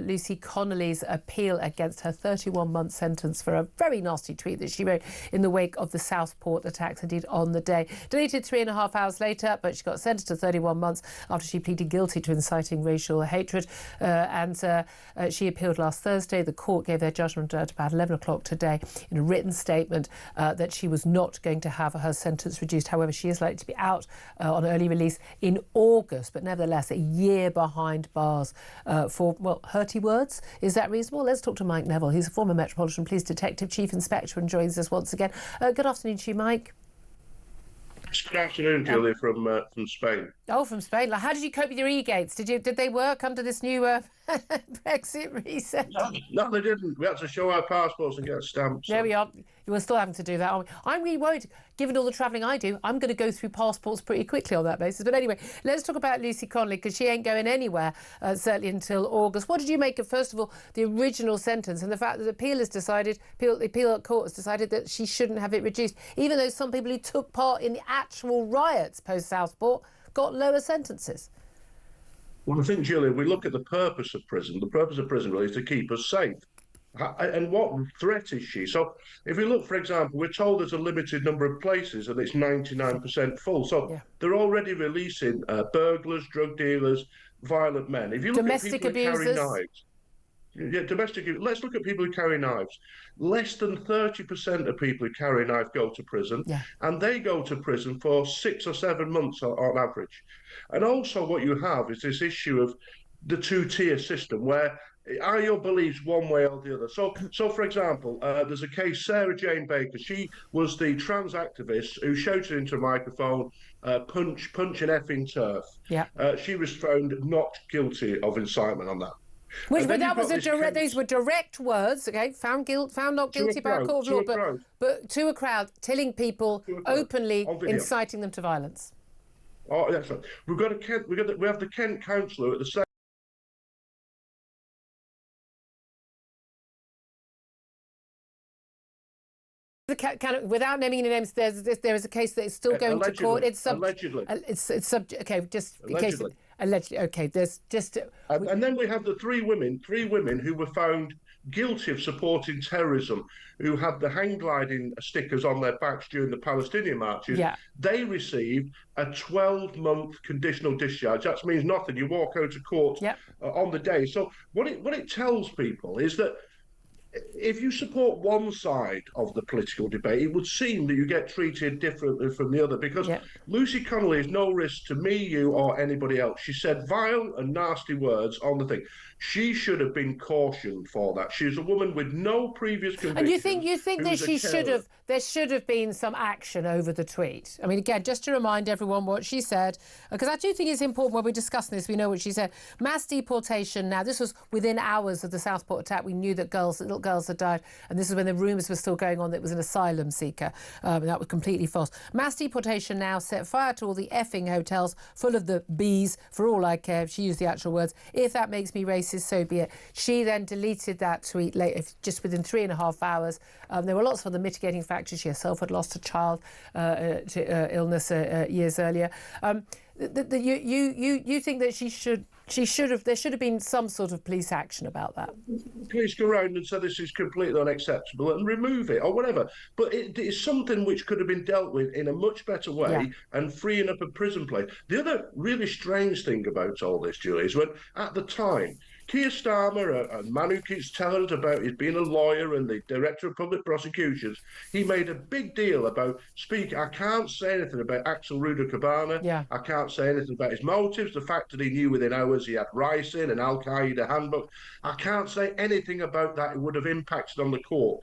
Lucy Connolly's appeal against her 31-month sentence for a very nasty tweet that she wrote in the wake of the Southport attacks, indeed on the day. Deleted 3.5 hours later, but she got sentenced to 31 months after she pleaded guilty to inciting racial hatred. She appealed last Thursday. The court gave their judgment at about 11 o'clock today in a written statement that she was not going to have her sentence reduced. However, she is likely to be out on early release in August, but nevertheless a year behind bars for, well, Hurty words. Is that reasonable? Let's talk to Mike Neville. He's a former Metropolitan Police Detective, Chief Inspector, and joins us once again. Good afternoon to you, Mike. Good afternoon, Julia, from Spain. Oh, from Spain. Like, how did you cope with your e-gates? Did they work under this new Brexit reset? No, they didn't. We had to show our passports and get stamps. There we are. You were still having to do that, aren't we? I'm really worried. Given all the travelling I do, I'm going to go through passports pretty quickly on that basis. But anyway, let's talk about Lucy Connolly, because she ain't going anywhere, certainly until August. What did you make of, first of all, the original sentence and the fact that the appeal court has decided that she shouldn't have it reduced, even though some people who took part in the actual riots post-Southport got lower sentences? Well, I think, Julia, we look at the purpose of prison. The purpose of prison really is to keep us safe. And what threat is she? So if we look, for example, we're told there's a limited number of places and it's 99% full. So yeah, they're already releasing burglars, drug dealers, violent men. If you look domestic at people abusers, who carry knives, yeah, domestic. Let's look at people who carry knives. Less than 30% of people who carry a knife go to prison, yeah, and they go to prison for 6 or 7 months on average. And also what you have is this issue of the two-tier system where are your beliefs one way or the other? So for example, there's a case, Sarah Jane Baker. She was the trans activist who shouted into a microphone, punch an effing turf. Yeah. She was found not guilty of incitement on that. But that was these were direct words, okay? Found not guilty by a court of law, but to a crowd, telling people openly, inciting them to violence. Oh, that's right. We have the Kent councillor at the same. Without naming any names, there is a case that is still going to court. It's allegedly. It's subject. Okay, just in case. Allegedly. Okay, there's just. And then we have the three women who were found guilty of supporting terrorism, who had the hang gliding stickers on their backs during the Palestinian marches. Yeah. They received a 12-month conditional discharge. That means nothing. You walk out of court on the day. So what it tells people is that if you support one side of the political debate, it would seem that you get treated differently from the other, because Lucy Connolly is no risk to me, you, or anybody else. She said vile and nasty words on the thing. She should have been cautioned for that. She's a woman with no previous conviction. And you think that there should have been some action over the tweet? I mean, again, just to remind everyone what she said, because I do think it's important when we're discussing this, we know what she said. Mass deportation now, this was within hours of the Southport attack. We knew that little girls had died, and this is when the rumours were still going on that it was an asylum seeker. And that was completely false. Mass deportation now, set fire to all the effing hotels full of the bees, for all I care. She used the actual words. If that makes me racist, so be it. She then deleted that tweet later, just within 3.5 hours. There were lots of other mitigating factors. She herself had lost a child to illness years earlier. You think that there should have been some sort of police action about that? Police go around and say this is completely unacceptable and remove it or whatever. But it is something which could have been dealt with in a much better way and freeing up a prison place. The other really strange thing about all this, Julie, is when at the time, Keir Starmer, a man who keeps telling us about his being a lawyer and the Director of Public Prosecutions, he made a big deal about I can't say anything about Axel Ruder-Cabana. Yeah. I can't say anything about his motives, the fact that he knew within hours he had rice in an Al-Qaeda handbook. I can't say anything about that. It would have impacted on the court.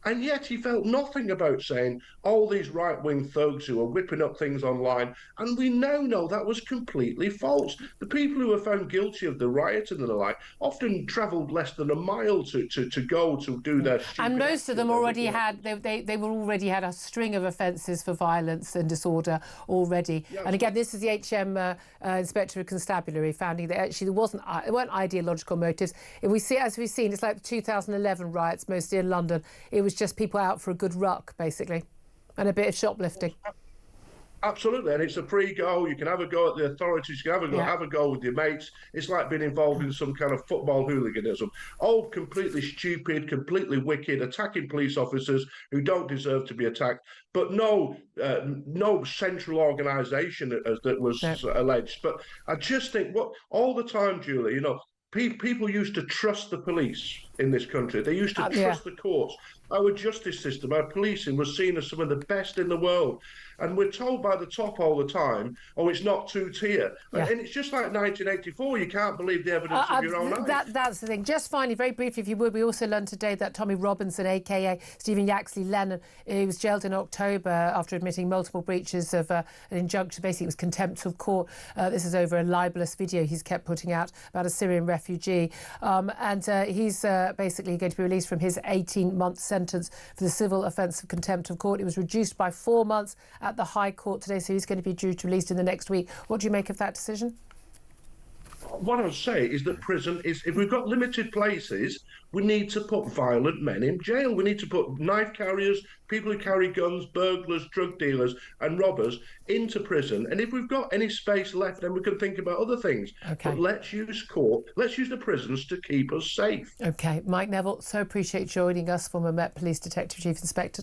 And yet he felt nothing about saying all these right-wing thugs who are whipping up things online. And we now know that was completely false. The people who were found guilty of the riot and the like often travelled less than a mile to go to do their. And most of them already had, they were already had a string of offences for violence and disorder already. Yeah, and again, this is the HM Inspector of Constabulary finding that actually there weren't ideological motives. If we see, as we've seen, it's like the 2011 riots, mostly in London. It was just people out for a good ruck, basically, and a bit of shoplifting. Absolutely, and it's a free go. You can have a go at the authorities. You can have a go with your mates. It's like being involved in some kind of football hooliganism. All completely stupid, completely wicked, attacking police officers who don't deserve to be attacked. But no central organisation as that was alleged. But I just think all the time, Julie, people used to trust the police in this country. They used to trust the courts. Our justice system, our policing was seen as some of the best in the world. And we're told by the top all the time, oh, it's not two-tier. Yeah. And it's just like 1984. You can't believe the evidence of your own eyes. That's the thing. Just finally, very briefly, if you would, we also learned today that Tommy Robinson, a.k.a. Stephen Yaxley-Lennon, he was jailed in October after admitting multiple breaches of an injunction. Basically, it was contempt of court. This is over a libelous video he's kept putting out about a Syrian refugee. And he's basically going to be released from his 18-month sentence for the civil offence of contempt of court. It was reduced by 4 months at the High Court today, so he's going to be due to released in the next week. What do you make of that decision? What I would say is that prison is, if we've got limited places, we need to put violent men in jail. We need to put knife carriers, people who carry guns, burglars, drug dealers and robbers into prison. And if we've got any space left, then we can think about other things. Okay. But let's use the prisons to keep us safe. OK. Mike Neville, so appreciate joining us, former Met Police Detective Chief Inspector.